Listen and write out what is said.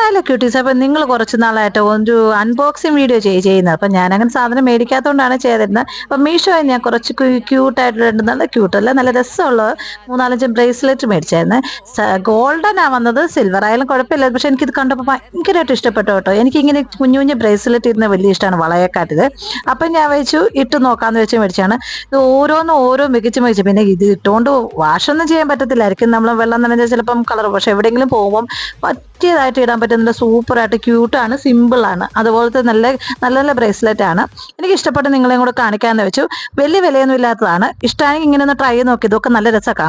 Hello quotes, അപ്പം നിങ്ങൾ കുറച്ച് നാളായിട്ട് ഒരു അൺബോക്സിങ് വീഡിയോ ചെയ്യുന്നത്. അപ്പം ഞാനങ്ങനെ സാധനം മേടിക്കാത്തതുകൊണ്ടാണ് ചെയ്തിരുന്നത്. അപ്പം മീഷോയിൽ ഞാൻ കുറച്ച് ക്യൂട്ടായിട്ട് രണ്ട് നല്ല ക്യൂട്ടല്ല നല്ല രസമുള്ള 3-4 ബ്രേസ്ലെറ്റ് മേടിച്ചായിരുന്നു. ഗോൾഡനാണ് വന്നത്, സിൽവർ ആയാലും കുഴപ്പമില്ല. പക്ഷെ എനിക്കിത് കണ്ടപ്പോൾ ഭയങ്കരമായിട്ട് ഇഷ്ടപ്പെട്ടു കേട്ടോ. എനിക്കിങ്ങനെ കുഞ്ഞു കുഞ്ഞു ബ്രേസ്ലെറ്റ് ഇരുന്ന് വലിയ ഇഷ്ടമാണ്, വളയെക്കാട്ടിത്. അപ്പം ഞാൻ വെച്ചു ഇട്ട് നോക്കാമെന്ന് വെച്ച് മേടിച്ചാണ്. ഇത് ഓരോന്നും ഓരോ മികച്ചു. പിന്നെ ഇത് ഇട്ടുകൊണ്ട് വാഷൊന്നും ചെയ്യാൻ പറ്റത്തില്ലായിരിക്കും, നമ്മൾ വെള്ളം നനഞ്ഞാൽ ചിലപ്പം കളർ. പക്ഷെ എവിടെയെങ്കിലും പോകുമ്പം പറ്റിയതായിട്ട് ഇടാൻ പറ്റുന്ന സൂപ്പറായിട്ട് ക്യൂട്ടാണ്, സിമ്പിളാണ്. അതുപോലത്തെ നല്ല നല്ല നല്ല ബ്രേസ്ലെറ്റ് ആണ്. എനിക്ക് ഇഷ്ടപ്പെട്ട് നിങ്ങളെയും കൂടെ കാണിക്കാമെന്ന് വെച്ചു. വലിയ വിലയൊന്നും ഇല്ലാത്തതാണ്. ഇഷ്ടമാണെങ്കിൽ ഇങ്ങനെ ഒന്ന് ട്രൈ ചെയ്ത് നോക്കി. ഇതൊക്കെ നല്ല രസമാണ് കാണാൻ.